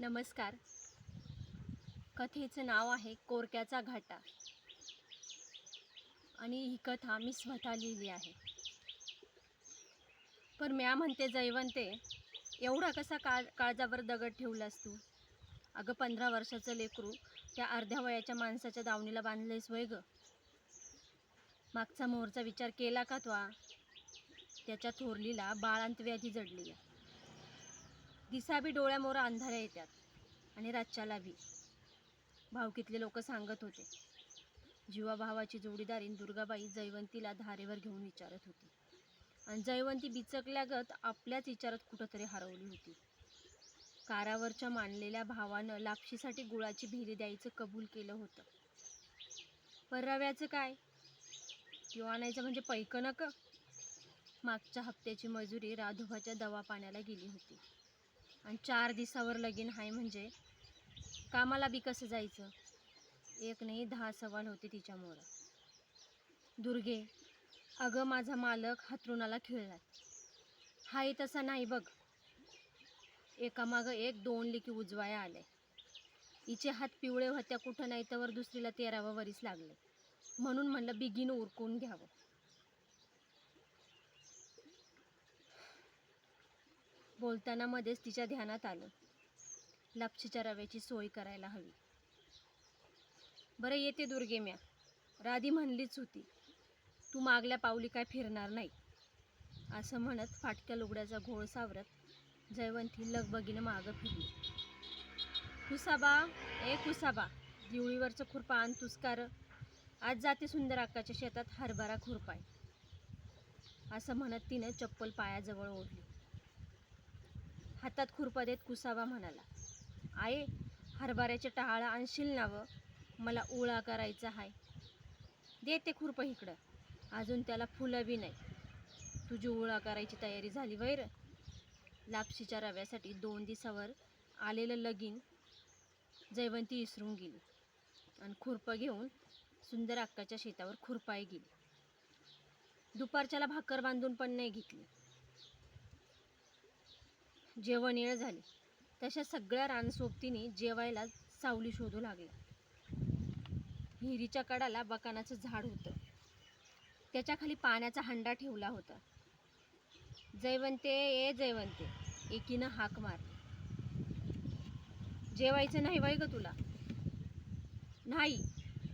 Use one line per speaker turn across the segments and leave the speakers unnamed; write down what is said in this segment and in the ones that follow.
नमस्कार. कथेचं नाव आहे कोरक्याचा घाटा आणि ही कथा मी स्वतः लिहिली आहे. पण म्या म्हणते जयवंते, एवढा कसा काळजावर दगड ठेवलास तू? अगं 15 वर्षाचं लेकरू त्या अर्ध्या वयाच्या माणसाच्या दावणीला बांधलेस वय ग. मागचा मोहरचा विचार केला का त्वा? त्याच्या थोरलीला बाळांत व्याधी जडली आहे. दिसाबी डोळ्यामोर अंधाऱ्या येतात आणि रातच्याला बी. भावकीतले लोक सांगत होते. जीवाभावाची जोडीदारीन दुर्गाबाई जयवंतीला धारेवर घेऊन विचारत होती आणि जयवंती बिचकल्यागत आपल्याच विचारात कुठंतरी हरवली होती. कारावरच्या मानलेल्या भावानं लापशीसाठी गुळाची भेरी द्यायचं कबूल केलं होतं. पण रव्याचं काय? किंवा आणायचं म्हणजे पैक नक. मागच्या हप्त्याची मजुरी राधोबाच्या दवापाण्याला गेली होती आणि 4 दिवसावर लगीन हाय म्हणजे कामाला बी कसं जायचं? एक नाही 10 सवाल होते तिच्यामुळं. दुर्गे, अगं माझा मालक हातरुणाला खिळलाय. हाय तसा नाही बघ. एकामागं एक 2 लेकी उजवाया आले. हिचे हात पिवळे होत्या कुठं नाही तर दुसरीला 13वं वरीस लागले. म्हणून म्हणलं बिगीन उरकून घ्यावं. बोलताना मध्येच तिच्या ध्यानात आलं, लापशीच्या रव्याची सोय करायला हवी. बरं येते दुर्गे म्या. राधी म्हणलीच होती, तू मागल्या पावली काय फिरणार नाही. असं म्हणत फाटक्या लुगड्याचा घोळ सावरत जयवंती लगबगीनं मागं फिरली. कुसाबा, ए कुसाबा, दिवळीवरचं खुरपा आण तुस्कार. आज जाते सुंदर अक्काच्या शेतात हरभरा खुरपाय. असं म्हणत तिनं चप्पल पायाजवळ ओढली. हातात खुरपा देत कुसाबा म्हणाला, आये हरभऱ्याचे टहाळं आणशील नावं? मला उळा करायचा हाय. दे ते खुरपं इकडं. अजून त्याला फुलं बी नाही. तुझी उळा करायची तयारी झाली वैर? लापशीच्या रव्यासाठी 2 दिवसावर आलेलं लगीन जयवंती विसरून गेली आणि खुरपं घेऊन सुंदर अक्काच्या शेतावर खुरपाय गेली. दुपारच्याला भाकर बांधून पण नाही घेतली. जेवण येळ झाली तशा सगळ्या रानसोबतीने जेवायला सावली शोधू लागल्या. विहिरीच्या कडाला बकानाचं झाड होतं. त्याच्या खाली पाण्याचा हंडा ठेवला होता. जयवंते, ए जयवंते, एकीनं हाक मारली. जेवायचं नाही वय ग तुला? नाही,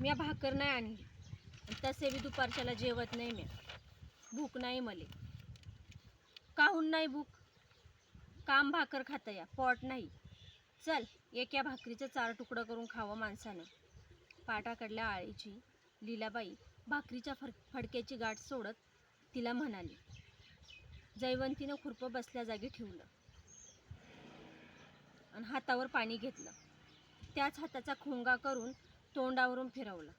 म्या भाकर नाही आणली. तसे बी दुपारच्याला जेवत नाही म्या. भूक नाही मले. काहून नाही भूक? काम भाकर खातं या, पोट नाही. चल, एका भाकरीचं 4 तुकडं करून खावं माणसानं. पाटाकडल्या आळीची लीलाबाई भाकरीच्या फडक्याची गाठ सोडत तिला म्हणाली. जयवंतीनं खुरपं बसल्या जागी ठेवलं आणि हातावर पाणी घेतलं. त्याच हाताचा खोंगा करून तोंडावरून फिरवला.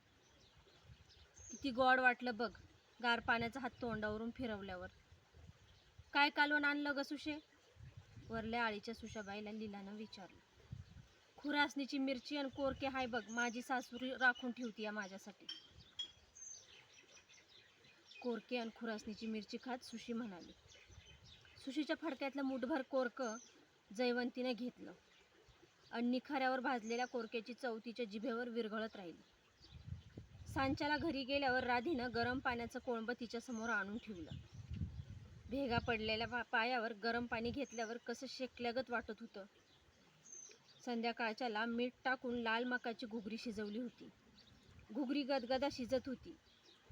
किती गोड वाटलं बघ गार पाण्याचा हात तोंडावरून फिरवल्यावर. काय कालवण आणलं ग सुशे? वरल्या आळीच्या सुशाबाईला लीलानं विचारलं. खुरासणीची मिरची आणि कोरके हाय बघ, माझी सासूरी राखून ठेवती या माझ्यासाठी. कोरके आणि खुरासणीची मिरची खात सुशी म्हणाली. सुशीच्या फडक्यातलं मुठभर कोरकं जयवंतीने घेतलं आणि निखाऱ्यावर भाजलेल्या कोरक्याची चव तिच्या जिभेवर विरघळत राहिली. सांच्याला घरी गेल्यावर राधीनं गरम पाण्याचं कोळंबं तिच्यासमोर आणून ठेवलं. भेगा पडलेल्या पायावर गरम पाणी घेतल्यावर कसं शेकल्यागत वाटत होतं. संध्याकाळच्याला मीठ टाकून लाल मकाची घुगरी शिजवली होती. घुगरी गदगदा शिजत होती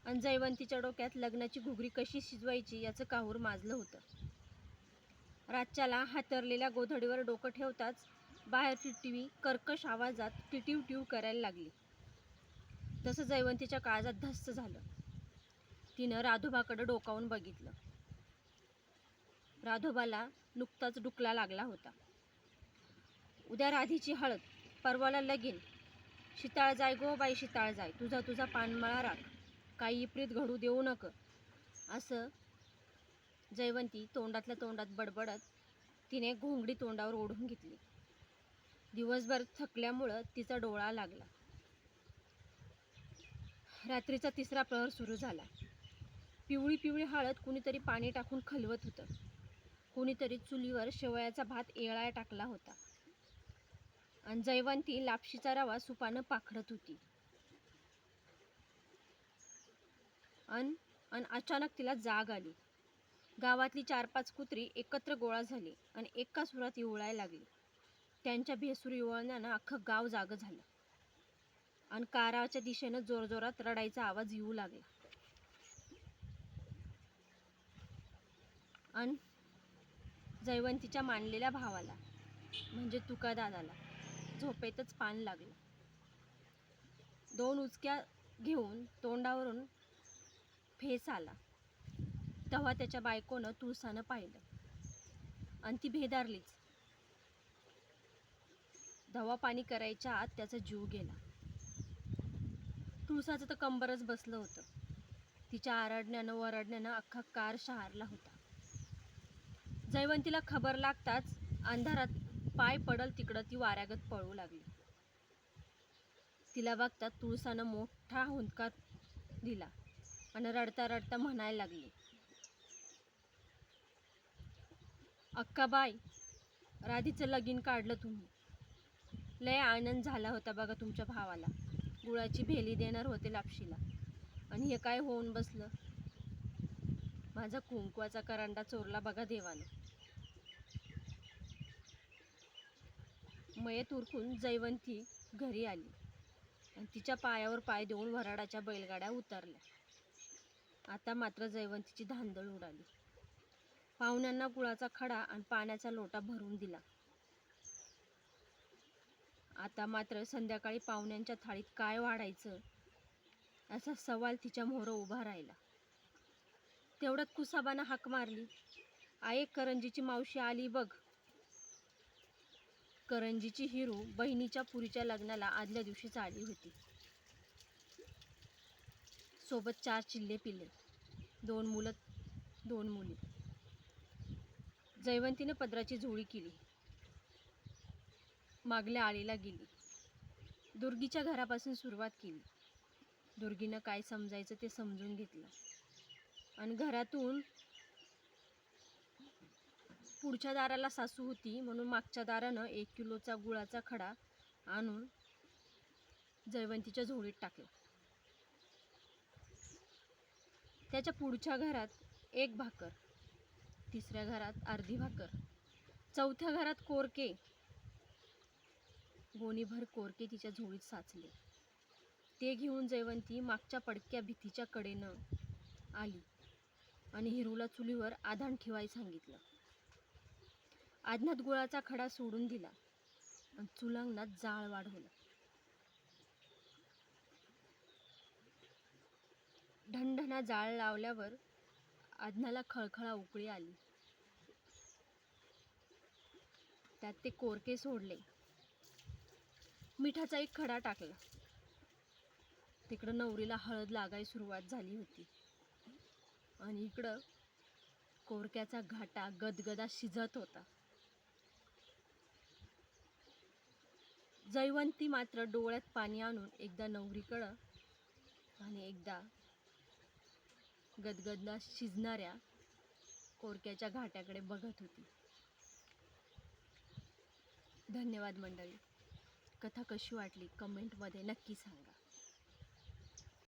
आणि जयवंतीच्या डोक्यात लग्नाची घुगरी कशी शिजवायची याचं काहूर माजलं होतं. रातच्याला हातरलेल्या गोधडीवर डोकं ठेवताच बाहेर टिटवी कर्कश आवाजात टिटीव टिव करायला लागली. तसं जयवंतीच्या काळजात धस्स झालं. तिनं राधोबाकडे डोकावून बघितलं. राधोबाला नुकताच डुकला लागला होता. उद्या राधीची हळद, परवाला लगीन. शिताळ जाय गो बाई, शिताळ जाय. तुझा पानमळा राख. काही विपरीत घडू देऊ नक. असं जयवंती तोंडातल्या तोंडात बडबडत तिने घोंगडी तोंडावर ओढून घेतली. दिवसभर थकल्यामुळं तिचा डोळा लागला. रात्रीचा 3रा प्रहर सुरू झाला. पिवळी पिवळी हळद कुणीतरी पाणी टाकून खलवत होतं. कुणीतरी चुलीवर शेवयाचा भात येळाय टाकला होता. आणि जयवंती लापशीचा रवा सुपानं पाखडत होती. अन अचानक तिला जाग आली. गावातली 4-5 कुत्री एकत्र गोळा झाली आणि एका सुरात इवळायला लागली. त्यांच्या भेसूर इवळण्यानं अख्खं गाव जागं झालं आणि काराच्या दिशेनं जोरजोरात रडायचा आवाज येऊ लागला. आणि जयवंतीच्या मानलेल्या भावाला म्हणजे तुकादादाला झोपेतच पान लागलं. 2 उचक्या घेऊन तोंडावरून फेस आला. तेव्हा त्याच्या बायकोनं तुळसानं पाहिलं आणि ती भेदारलीच. दवा पाणी करायच्या आत त्याचा जीव गेला. तुळसाचं तर कंबरच बसलं होतं. तिच्या आरडण्यानं वरडण्यानं अख्खा कार शहारला होता. जयवंतीला खबर लागताच अंधारात पाय पडल तिकडं ती वाऱ्यागत पळू लागली. तिला बघता तुळसानं मोठा हुंदका दिला आणि रडता रडता म्हणायला लागली, अक्काबाई, राधीचं लगीन काढलं तुम्ही. लय आनंद झाला होता बघा तुमच्या भावाला. गुळाची भेली देणार होते लापशीला आणि हे काय होऊन बसलं. माझा कुंकवाचा करंडा चोरला बघा देवानं. मयत उरकून जयवंती घरी आली आणि तिच्या पायावर पाय देऊन वऱ्हाडाच्या बैलगाड्या उतरल्या. आता मात्र जयवंतीची धांदळ उडाली. पाहुण्यांना गुळाचा खडा आणि पाण्याचा लोटा भरून दिला. आता मात्र संध्याकाळी पाहुण्यांच्या थाळीत काय वाढायचं असा सवाल तिच्या मोहरं उभा राहिला. तेवढ्यात कुसाबानं हाक मारली, आये करंजीची मावशी आली बघ. करंजीची हिरू बहिणीच्या पुरीच्या लग्नाला आदल्या दिवशीच आली होती. सोबत 4 चिल्ले पिल्ले, 2 मुलं 2 मुली. जयवंतीनं पदराची झोळी केली, मागल्या आळीला गेली. दुर्गीच्या घरापासून सुरुवात केली. दुर्गीनं काय समजायचं ते समजून घेतलं आणि घरातून पुढच्या दाराला सासू होती म्हणून मागच्या दारानं 1 किलोचा गुळाचा खडा आणून जयवंतीच्या झोळीत टाकला. त्याच्या पुढच्या घरात 1 भाकर, तिसऱ्या घरात अर्धी भाकर, चौथ्या घरात कोरके, गोणीभर कोरके तिच्या झोळीत साचले. ते घेऊन जयवंती मागच्या पडक्या भीतीच्या कडेनं आली आणि हिरूला चुलीवर आधान ठेवायला सांगितलं. आधनात गुळाचा खडा सोडून दिला आणि चुलांगणात जाळ वाढवलं. ढणढणा जाळ लावल्यावर आधनाला खळखळा उकळी आली. त्यात ते कोरके सोडले. मिठाचा 1 खडा टाकला. तिकडं नवरीला हळद लागायला सुरुवात झाली होती आणि इकडं कोरक्याचा घाटा गदगदा शिजत होता. जयवंती मात्र डोळ्यात पाणी आणून एकदा नवरीकडं आणि एकदा गदगदा शिजणाऱ्या कोरक्याच्या घाट्याकडे बघत होती. धन्यवाद मंडळी. कथा कशी वाटली कमेंटमध्ये नक्की सांगा.